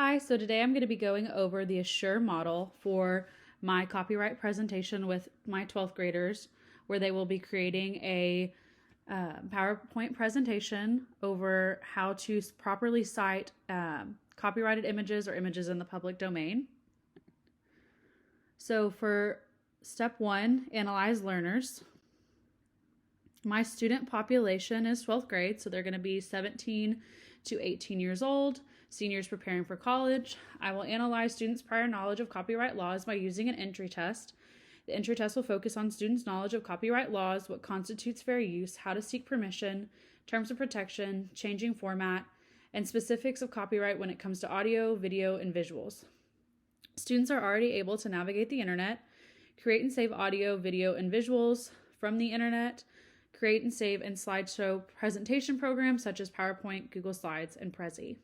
Hi, so today I'm going to be going over the Assure model for my copyright presentation with my 12th graders, where they will be creating a PowerPoint presentation over how to properly cite copyrighted images or images in the public domain. So for step 1, analyze learners. My student population is 12th grade, so they're going to be 17 to 18 years old, seniors preparing for college. I will analyze students' prior knowledge of copyright laws by using an entry test. The entry test will focus on students' knowledge of copyright laws, what constitutes fair use, how to seek permission, terms of protection, changing format, and specifics of copyright when it comes to audio, video, and visuals. Students are already able to navigate the internet, create and save audio, video, and visuals from the internet, create and save in slideshow presentation programs such as PowerPoint, Google Slides, and Prezi.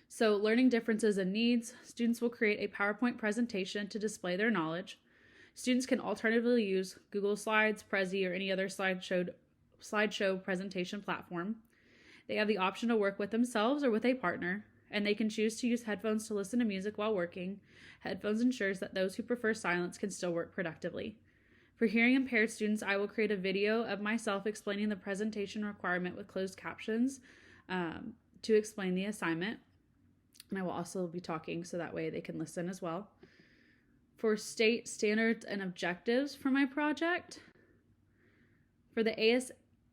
So, learning differences and needs. Students will create a PowerPoint presentation to display their knowledge. Students can alternatively use Google Slides, Prezi, or any other slideshow presentation platform. They have the option to work with themselves or with a partner, and they can choose to use headphones to listen to music while working. Headphones ensures that those who prefer silence can still work productively. For hearing impaired students, I will create a video of myself explaining the presentation requirement with closed captions to explain the assignment. And I will also be talking so that way they can listen as well. For state standards and objectives for my project, for the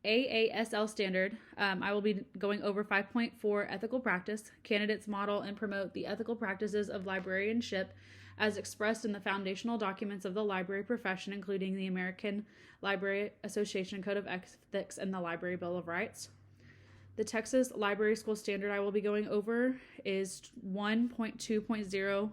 AASL standard, I will be going over 5.4 ethical practice. Candidates model and promote the ethical practices of librarianship as expressed in the foundational documents of the library profession, including the American Library Association Code of Ethics and the Library Bill of Rights. The Texas Library School Standard I will be going over is 1.2.0.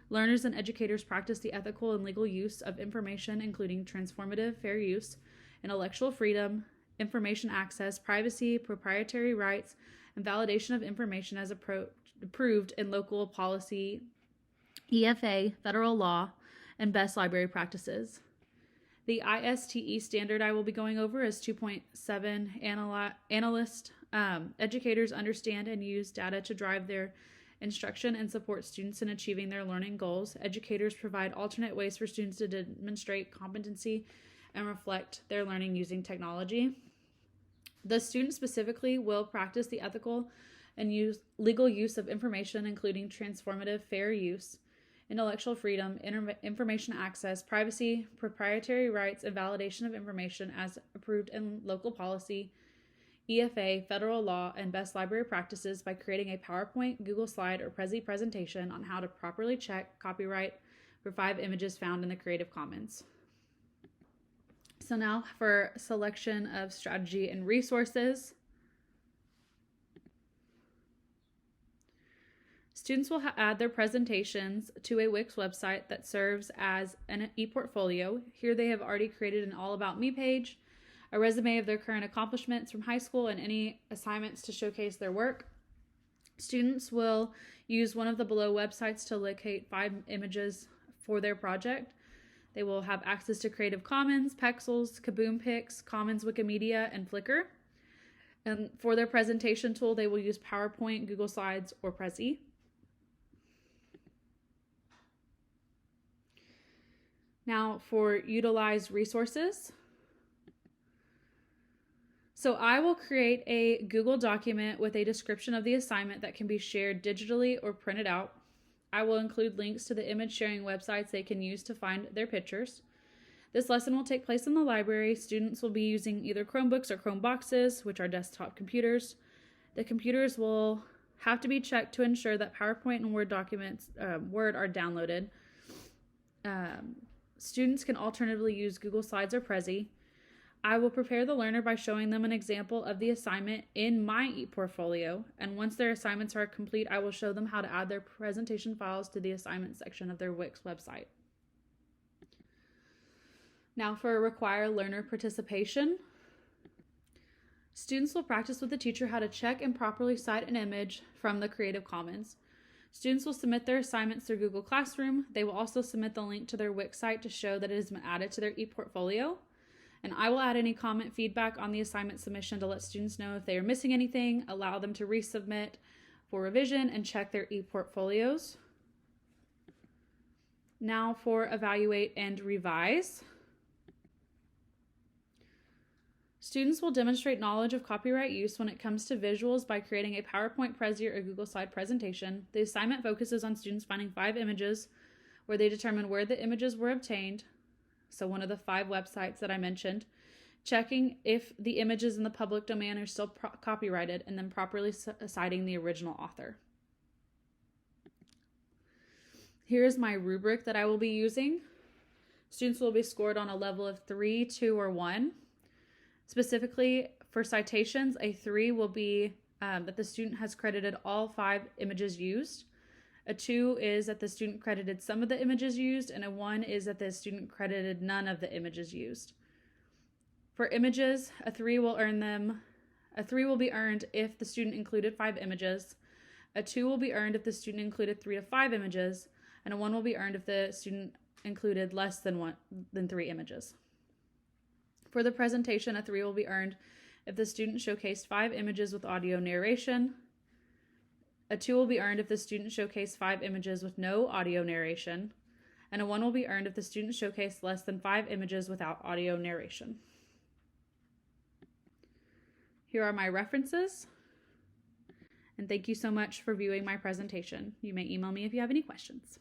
Learners and educators practice the ethical and legal use of information, including transformative fair use, intellectual freedom, information access, privacy, proprietary rights, and validation of information as approved in local policy, EFA, federal law, and best library practices. The ISTE standard I will be going over is 2.7. Analyst. Educators understand and use data to drive their instruction and support students in achieving their learning goals. Educators provide alternate ways for students to demonstrate competency and reflect their learning using technology. The student specifically will practice the ethical and legal use of information, including transformative fair use, intellectual freedom, information access, privacy, proprietary rights, and validation of information as approved in local policy, EFA, federal law, and best library practices by creating a PowerPoint, Google Slide, or Prezi presentation on how to properly check copyright for 5 images found in the Creative Commons. So now for selection of strategy and resources. Students will add their presentations to a Wix website that serves as an e-portfolio. Here they have already created an All About Me page, a resume of their current accomplishments from high school, and any assignments to showcase their work. Students will use one of the below websites to locate 5 images for their project. They will have access to Creative Commons, Pexels, Kaboom Pics, Commons Wikimedia, and Flickr. And for their presentation tool, they will use PowerPoint, Google Slides, or Prezi. Now for utilize resources. So I will create a Google document with a description of the assignment that can be shared digitally or printed out. I will include links to the image sharing websites they can use to find their pictures. This lesson will take place in the library. Students will be using either Chromebooks or Chromeboxes, which are desktop computers. The computers will have to be checked to ensure that PowerPoint and Word documents, Word are downloaded. Students can alternatively use Google Slides or Prezi. I will prepare the learner by showing them an example of the assignment in my ePortfolio, and once their assignments are complete, I will show them how to add their presentation files to the assignment section of their Wix website. Now for require learner participation. Students will practice with the teacher how to check and properly cite an image from the Creative Commons. Students will submit their assignments through Google Classroom. They will also submit the link to their Wix site to show that it has been added to their ePortfolio. And I will add any comment feedback on the assignment submission to let students know if they are missing anything, allow them to resubmit for revision and check their e-portfolios. Now for evaluate and revise. Students will demonstrate knowledge of copyright use when it comes to visuals by creating a PowerPoint, Prezi, or Google Slide presentation. The assignment focuses on students finding 5 images where they determine where the images were obtained, so one of the 5 websites that I mentioned, checking if the images in the public domain are still copyrighted, and then properly citing the original author. Here is my rubric that I will be using. Students will be scored on a level of 3, 2, or 1. Specifically, for citations, a 3 will be that the student has credited all 5 images used. A 2 is that the student credited some of the images used, and a 1 is that the student credited none of the images used. For images, a 3 will be earned if the student included 5 images. A 2 will be earned if the student included 3 to 5 images, and a 1 will be earned if the student included less than 3 images. For the presentation, a 3 will be earned if the student showcased 5 images with audio narration. A 2 will be earned if the student showcased 5 images with no audio narration. And a 1 will be earned if the student showcased less than 5 images without audio narration. Here are my references. And thank you so much for viewing my presentation. You may email me if you have any questions.